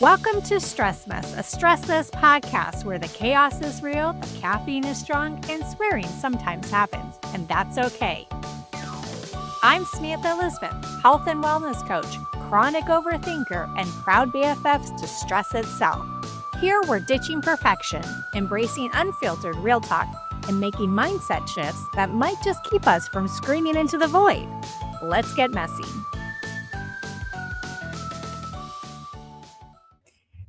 Welcome to Stress Mess, a stressless podcast where the chaos is real, the caffeine is strong, and swearing sometimes happens, and that's okay. I'm Samantha Elizabeth, health and wellness coach, chronic overthinker, and proud BFFs to stress itself. Here we're ditching perfection, embracing unfiltered real talk, and making mindset shifts that might just keep us from screaming into the void. Let's get messy.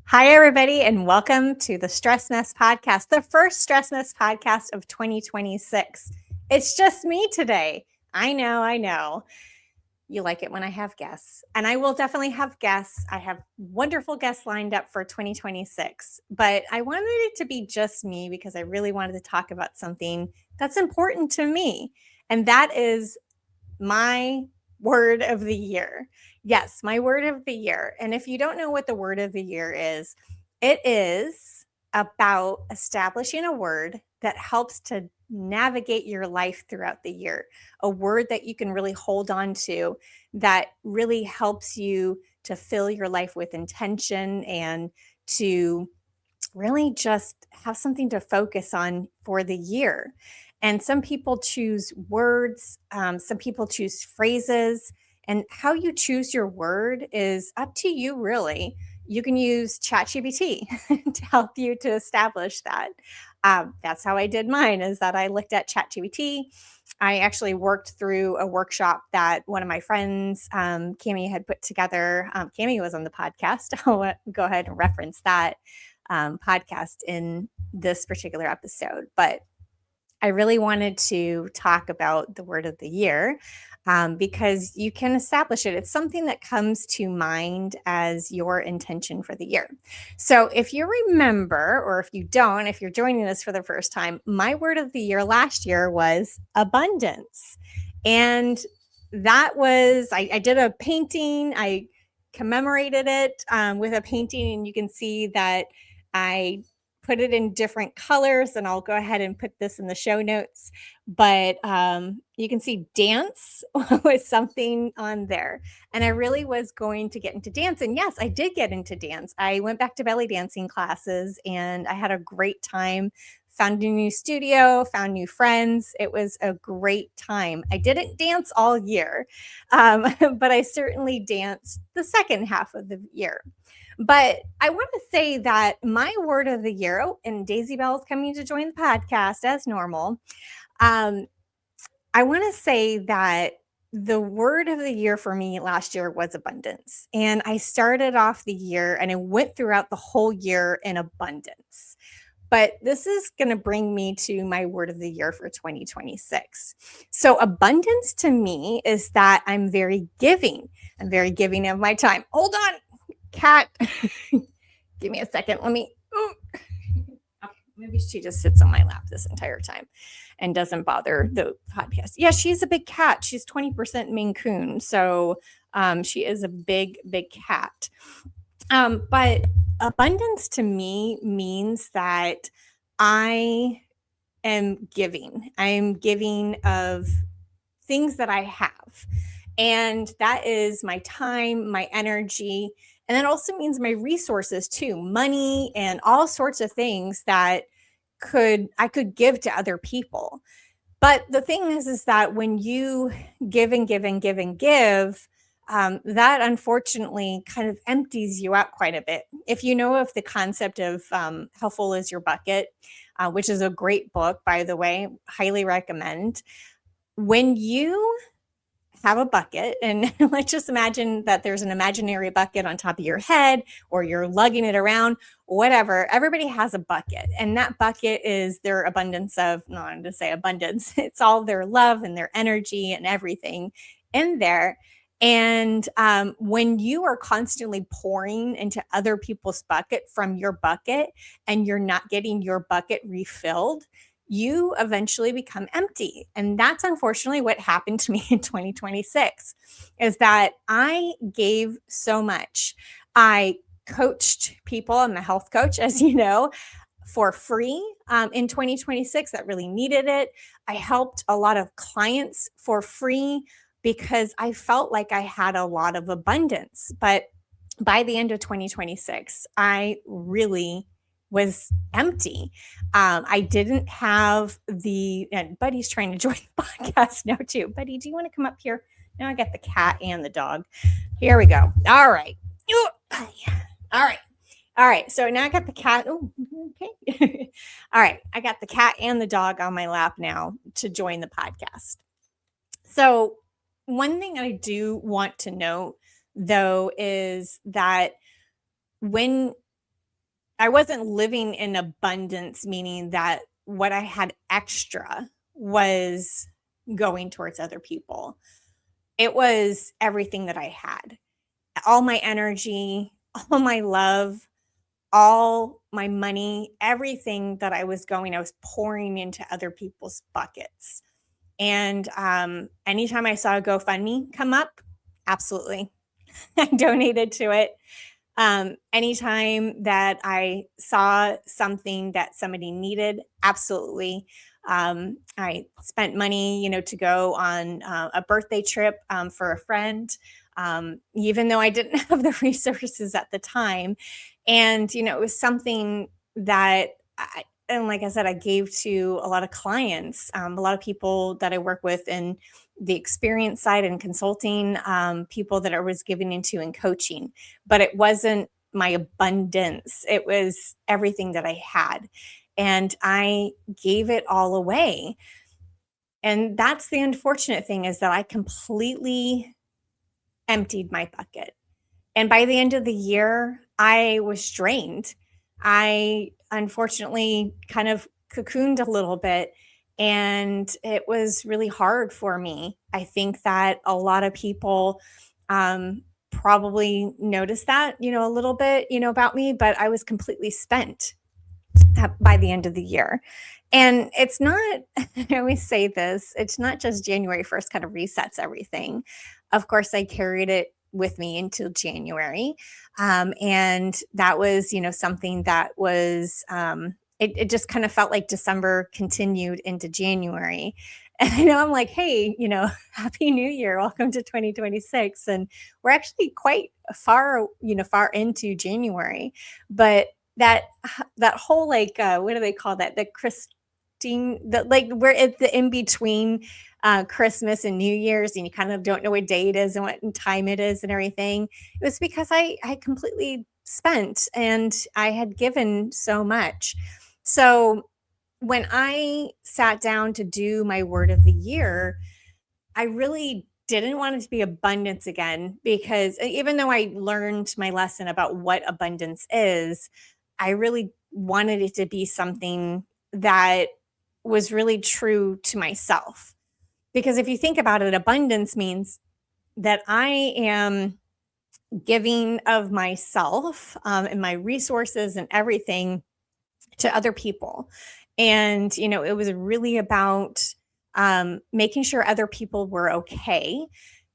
Hi, everybody, and welcome to the Stress Mess Podcast, the first Stress Mess Podcast of 2026. It's just me today. I know. You like it when I have guests, and I will definitely have guests. I have wonderful guests lined up for 2026, but I wanted it to be just me because I really wanted to talk about something that's important to me, and that is my word of the year. Yes, my word of the year. And if you don't know what the word of the year is, it is about establishing a word that helps to navigate your life throughout the year, a word that you can really hold on to that really helps you to fill your life with intention and to really just have something to focus on for the year. And some people choose words, some people choose phrases, and how you choose your word is up to you, really. You can use ChatGPT to help you to establish that. That's how I did mine, is that I looked at ChatGPT. I actually worked through a workshop that one of my friends, Cami, had put together. Cami was on the podcast. I'll go ahead and reference that podcast in this particular episode. But I really wanted to talk about the word of the year because you can establish it. It's something that comes to mind as your intention for the year. So if you remember, or if you don't, if you're joining us for the first time, my word of the year last year was abundance. And that was, I did a painting. I commemorated it with a painting, and you can see that I put it in different colors, and I'll go ahead and put this in the show notes. But you can see dance was something on there. And I really was going to get into dance. And yes, I did get into dance. I went back to belly dancing classes, and I had a great time. Found a new studio, found new friends. It was a great time. I didn't dance all year, but I certainly danced the second half of the year. But I want to say that my word of the year, and Daisy Bell is coming to join the podcast as normal. I want to say that the word of the year for me last year was abundance. And I started off the year and I went throughout the whole year in abundance. But this is going to bring me to my word of the year for 2026. So abundance to me is that I'm very giving. I'm very giving of my time. Hold on. Cat, give me a second. Okay, maybe she just sits on my lap this entire time and doesn't bother the podcast. Yeah, she's a big cat. She's 20% Maine Coon. So she is a big, big cat. But abundance to me means that I am giving. I'm giving of things that I have. And that is my time, my energy. And that also means my resources too, money and all sorts of things that I could give to other people. But the thing is that when you give and give and give and give, that unfortunately kind of empties you out quite a bit. If you know of the concept of How Full Is Your Bucket, which is a great book, by the way, highly recommend. When you have a bucket, and let's just imagine that there's an imaginary bucket on top of your head, or you're lugging it around, whatever. Everybody has a bucket, and that bucket is their abundance of, no, I'm going to say abundance. It's all their love and their energy and everything in there. And when you are constantly pouring into other people's bucket from your bucket, and you're not getting your bucket refilled, you eventually become empty. And that's unfortunately what happened to me in 2026, is that I gave so much. I coached people. I'm a health coach, as you know, for free in 2026 that really needed it. I helped a lot of clients for free because I felt like I had a lot of abundance. But by the end of 2026, I really was empty. I didn't have and Buddy's trying to join the podcast now too. Buddy, do you want to come up here? Now I got the cat and the dog. Here we go. All right. All right. All right. So now I got the cat. Oh, okay. All right. I got the cat and the dog on my lap now to join the podcast. So one thing I do want to note, though, is that when I wasn't living in abundance, meaning that what I had extra was going towards other people. It was everything that I had, all my energy, all my love, all my money, everything that I was pouring into other people's buckets. And anytime I saw a GoFundMe come up, absolutely, I donated to it. Anytime that I saw something that somebody needed, absolutely. I spent money, to go on a birthday trip for a friend, even though I didn't have the resources at the time. And, it was something that and like I said, I gave to a lot of clients, a lot of people that I work with in the experience side and consulting, people that I was giving into and coaching, but it wasn't my abundance. It was everything that I had. And I gave it all away. And that's the unfortunate thing, is that I completely emptied my bucket. And by the end of the year, I was drained. I unfortunately kind of cocooned a little bit, and it was really hard for me. I think that a lot of people probably noticed that, a little bit, about me, but I was completely spent by the end of the year. And it's not, I always say this, it's not just January 1st kind of resets everything. Of course, I carried it with me until January. And that was, something that was, it just kind of felt like December continued into January. And I know I'm like, hey, Happy New Year. Welcome to 2026. And we're actually quite far into January. But that whole, like, what do they call that? The we're at the in between Christmas and New Year's, and you kind of don't know what day it is and what time it is and everything. It was because I completely spent, and I had given so much. So when I sat down to do my word of the year, I really didn't want it to be abundance again, because even though I learned my lesson about what abundance is, I really wanted it to be something that was really true to myself. Because if you think about it, abundance means that I am giving of myself and my resources and everything to other people. And, it was really about making sure other people were okay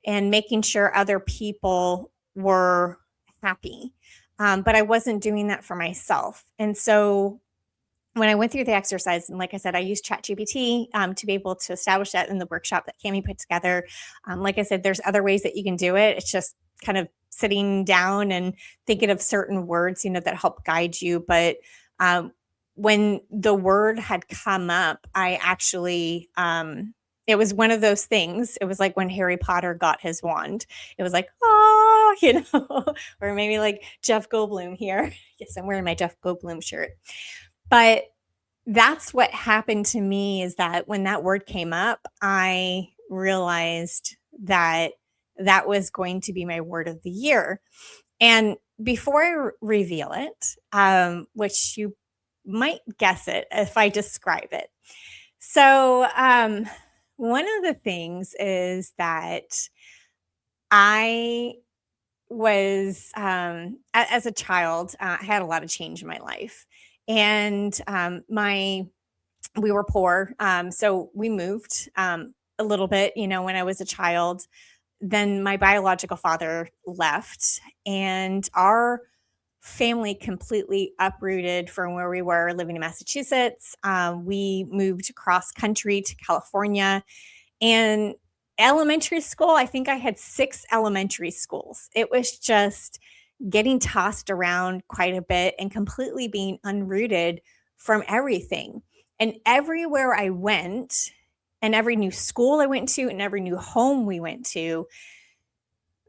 and making sure other people were happy. But I wasn't doing that for myself. And so when I went through the exercise, and like I said, I used ChatGPT to be able to establish that in the workshop that Cami put together. Like I said, there's other ways that you can do it. It's just kind of sitting down and thinking of certain words, that help guide you. But when the word had come up, I actually, it was one of those things. It was like when Harry Potter got his wand. It was like, oh, or maybe like Jeff Goldblum here. Yes, I'm wearing my Jeff Goldblum shirt. But that's what happened to me, is that when that word came up, I realized that that was going to be my word of the year. And before I reveal it, which you might guess it if I describe it. So one of the things is that I was, as a child, I had a lot of change in my life. And we were poor. So we moved a little bit, when I was a child. Then my biological father left, and our family completely uprooted from where we were living in Massachusetts. We moved across country to California. And elementary school, I think I had 6 elementary schools. It was just getting tossed around quite a bit and completely being unrooted from everything. And everywhere I went, and every new school I went to, and every new home we went to,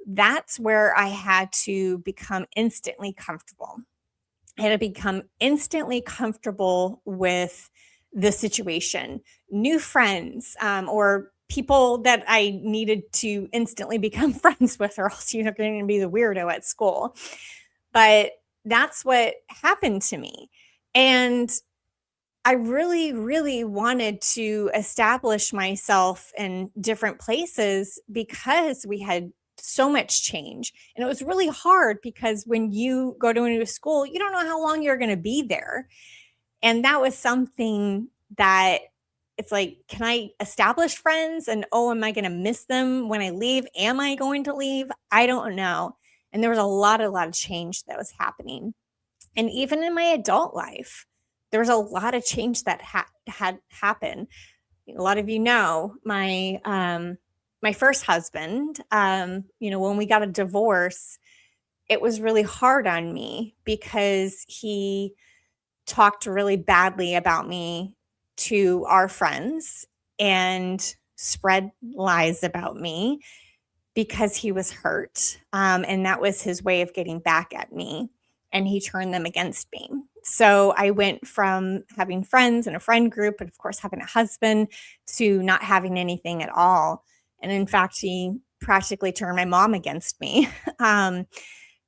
that's where I had to become instantly comfortable. I had to become instantly comfortable with the situation, new friends, or people that I needed to instantly become friends with, or else you're going to be the weirdo at school. But that's what happened to me. And I really, really wanted to establish myself in different places because we had so much change. And it was really hard because when you go to a new school, you don't know how long you're going to be there. And that was something that it's like, can I establish friends? And oh, am I going to miss them when I leave? Am I going to leave? I don't know. And there was a lot of change that was happening. And even in my adult life, there was a lot of change that had happened. A lot of you know my first husband. When we got a divorce, it was really hard on me because he talked really badly about me to our friends and spread lies about me because he was hurt. And that was his way of getting back at me. And he turned them against me. So I went from having friends and a friend group, and of course, having a husband, to not having anything at all. And in fact, he practically turned my mom against me.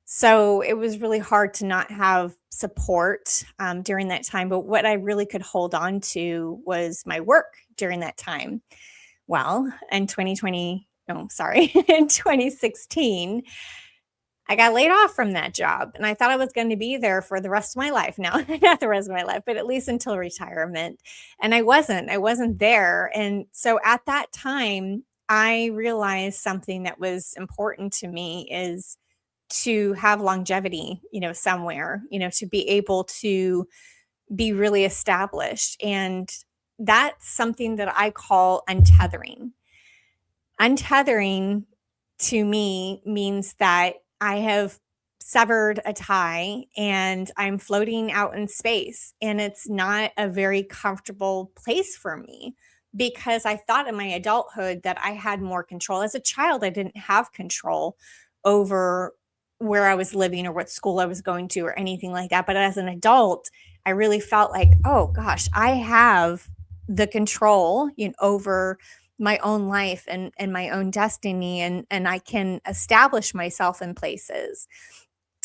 So it was really hard to not have support during that time. But what I really could hold on to was my work during that time. Well, in 2016, I got laid off from that job, and I thought I was going to be there for the rest of my life. No, not the rest of my life, but at least until retirement. And I wasn't there. And so at that time, I realized something that was important to me is to have longevity, somewhere, to be able to be really established. And that's something that I call untethering. Untethering to me means that I have severed a tie and I'm floating out in space, and it's not a very comfortable place for me because I thought in my adulthood that I had more control. As a child, I didn't have control over where I was living or what school I was going to or anything like that. But as an adult, I really felt like, oh gosh, I have the control, over my own life and my own destiny, and I can establish myself in places.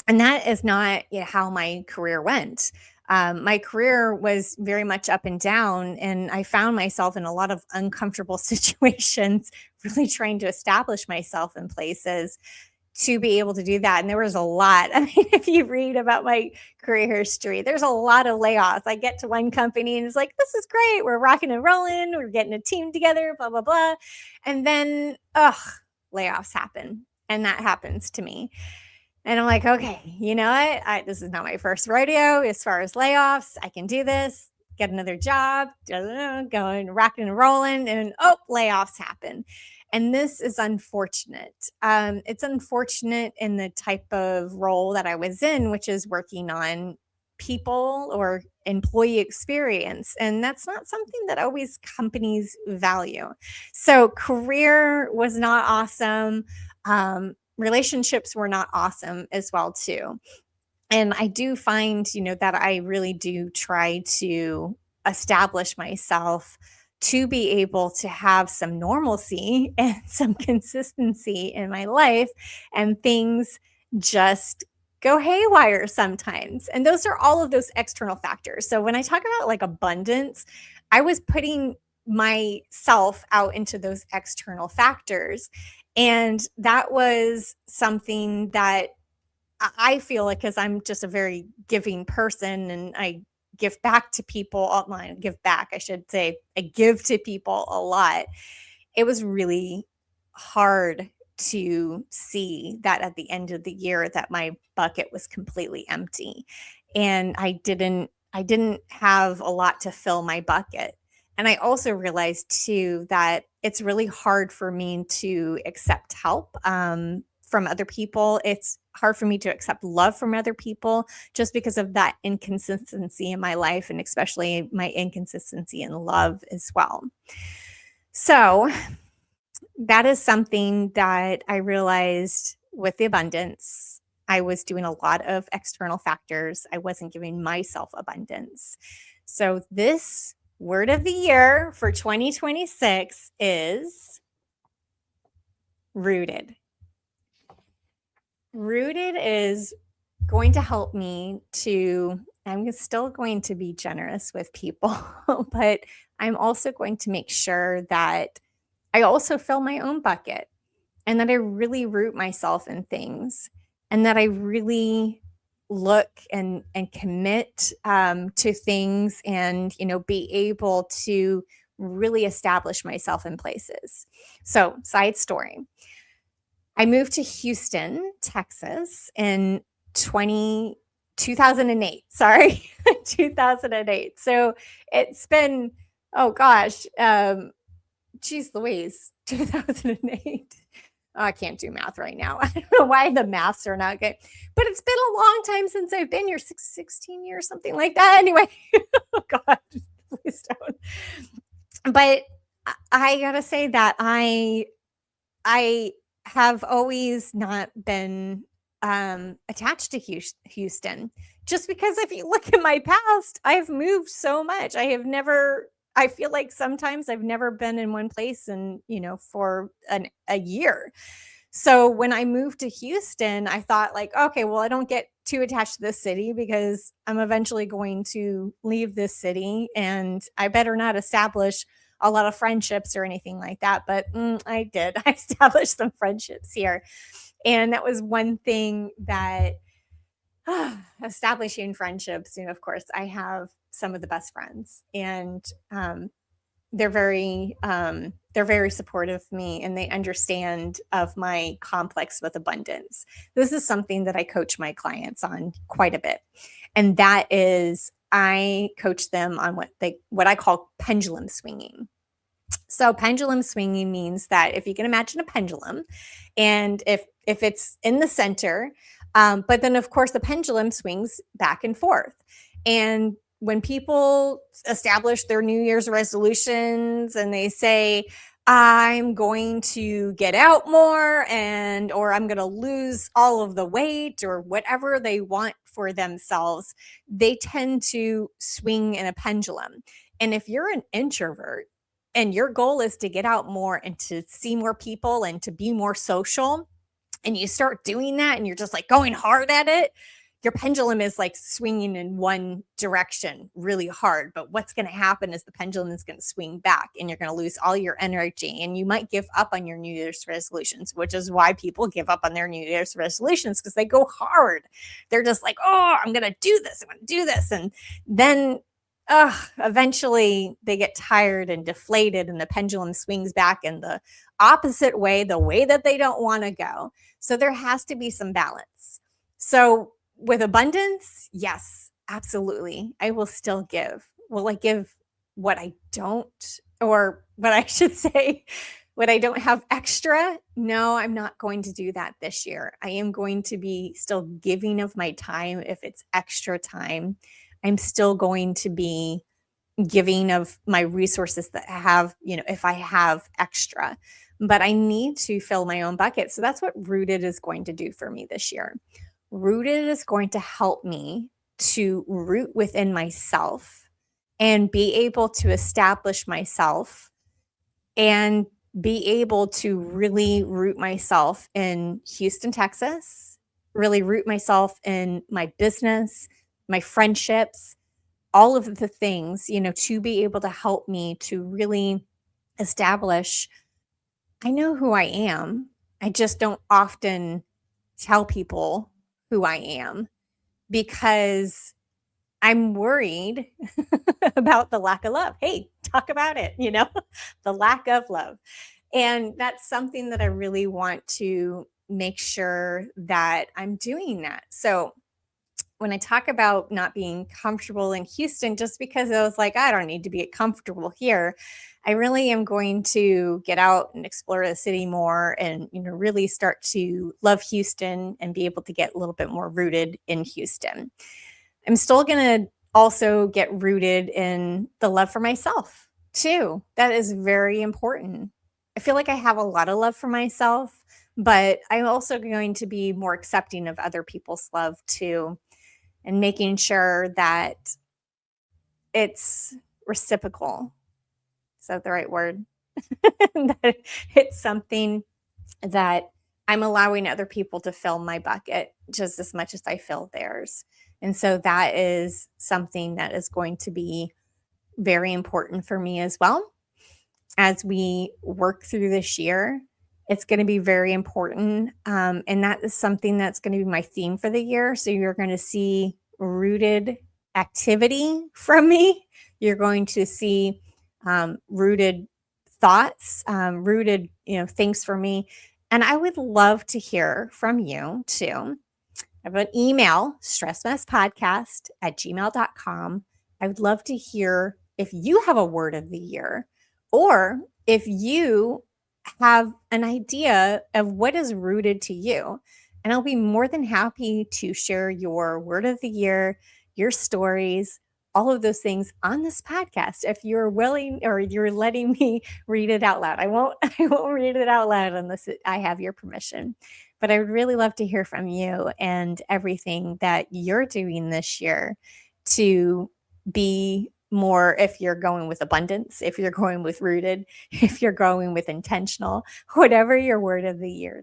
And that is not how my career went. My career was very much up and down, and I found myself in a lot of uncomfortable situations, really trying to establish myself in places to be able to do that. And there was a lot. I mean, if you read about my career history, there's a lot of layoffs. I get to one company and it's like, this is great. We're rocking and rolling. We're getting a team together, blah, blah, blah. And then, layoffs happen. And that happens to me. And I'm like, okay, you know what? This is not my first rodeo as far as layoffs. I can do this, get another job, going rocking and rolling, and layoffs happen. And this is unfortunate. It's unfortunate in the type of role that I was in, which is working on people or employee experience. And that's not something that always companies value. So career was not awesome. Relationships were not awesome as well, too. And I do find, that I really do try to establish myself to be able to have some normalcy and some consistency in my life, and things just go haywire sometimes. And those are all of those external factors. So when I talk about like abundance, I was putting myself out into those external factors. And that was something that I feel like, because I'm just a very giving person and I give back to people. I give to people a lot. It was really hard to see that at the end of the year that my bucket was completely empty, and I didn't have a lot to fill my bucket. And I also realized too that it's really hard for me to accept help from other people. It's hard for me to accept love from other people just because of that inconsistency in my life, and especially my inconsistency in love as well. So that is something that I realized with the abundance. I was doing a lot of external factors. I wasn't giving myself abundance. So this word of the year for 2026 is rooted. Rooted is going to help me to, I'm still going to be generous with people, but I'm also going to make sure that I also fill my own bucket and that I really root myself in things and that I really look and commit to things and, be able to really establish myself in places. So, side story. I moved to Houston, Texas in 2008. Sorry, 2008. So it's been, oh gosh, geez Louise, 2008. Oh, I can't do math right now. I don't know why the maths are not good, but it's been a long time since I've been here, 16 years, something like that. Anyway, oh God, please don't. But I gotta say that I have always not been attached to Houston, just because if you look at my past, I've moved so much. I feel like sometimes I've never been in one place and, for a year. So when I moved to Houston, I thought like, okay, well, I don't get too attached to this city because I'm eventually going to leave this city and I better not establish a lot of friendships or anything like that. But I did. I established some friendships here. And that was one thing that establishing friendships, of course, I have some of the best friends and they're very supportive of me and they understand of my complex with abundance. This is something that I coach my clients on quite a bit. And that is I coach them on what I call pendulum swinging. So pendulum swinging means that if you can imagine a pendulum and if it's in the center, but then of course the pendulum swings back and forth. And when people establish their New Year's resolutions and they say, I'm going to get out more or I'm going to lose all of the weight or whatever they want for themselves, they tend to swing in a pendulum. And if you're an introvert and your goal is to get out more and to see more people and to be more social, and you start doing that and you're just like going hard at it, your pendulum is like swinging in one direction really hard. But what's going to happen is the pendulum is going to swing back and you're going to lose all your energy and you might give up on your New Year's resolutions, which is why people give up on their New Year's resolutions, because they go hard. They're just like, oh, I'm going to do this. I'm going to do this. And then eventually they get tired and deflated and the pendulum swings back in the opposite way, the way that they don't want to go. So there has to be some balance. So with abundance, yes, absolutely. I will still give. Will I give what I don't, or what I should say, what I don't have extra? No, I'm not going to do that this year. I am going to be still giving of my time if it's extra time. I'm still going to be giving of my resources that I have, if I have extra, but I need to fill my own bucket. So that's what Rooted is going to do for me this year. Rooted is going to help me to root within myself and be able to establish myself and be able to really root myself in Houston, Texas, really root myself in my business, my friendships, all of the things, to be able to help me to really establish, I know who I am. I just don't often tell people who I am because I'm worried about the lack of love. Hey, talk about it, the lack of love. And that's something that I really want to make sure that I'm doing that. So when I talk about not being comfortable in Houston, just because I was like, I don't need to be comfortable here. I really am going to get out and explore the city more and, really start to love Houston and be able to get a little bit more rooted in Houston. I'm still going to also get rooted in the love for myself too. That is very important. I feel like I have a lot of love for myself, but I'm also going to be more accepting of other people's love too, and making sure that it's reciprocal. Is that the right word? That it's something that I'm allowing other people to fill my bucket just as much as I fill theirs. And so that is something that is going to be very important for me as well. As we work through this year, it's going to be very important. And that is something that's going to be my theme for the year. So you're going to see rooted activity from me. You're going to see rooted thoughts, rooted, things for me. And I would love to hear from you too. I have an email, stressmesspodcast@gmail.com. I would love to hear if you have a word of the year, or if you have an idea of what is rooted to you. And I'll be more than happy to share your word of the year, your stories, all of those things on this podcast. If you're willing, or you're letting me read it out loud. I won't read it out loud unless I have your permission. But I would really love to hear from you and everything that you're doing this year to be more, if you're going with abundance, if you're going with rooted, if you're going with intentional, whatever your word of the year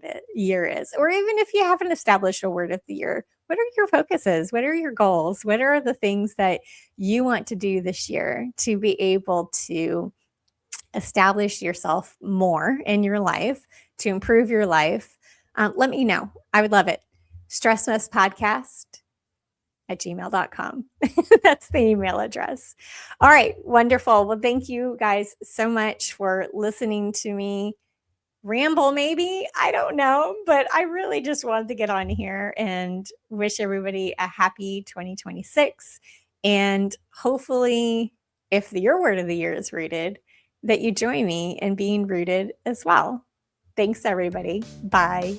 is. Or even if you haven't established a word of the year, what are your focuses? What are your goals? What are the things that you want to do this year to be able to establish yourself more in your life, to improve your life? Let me know. I would love it. stressmesspodcast@gmail.com. That's the email address. All right. Wonderful. Well, thank you guys so much for listening to me ramble, maybe. I don't know. But I really just wanted to get on here and wish everybody a happy 2026. And hopefully, if your word of the year is rooted, that you join me in being rooted as well. Thanks, everybody. Bye.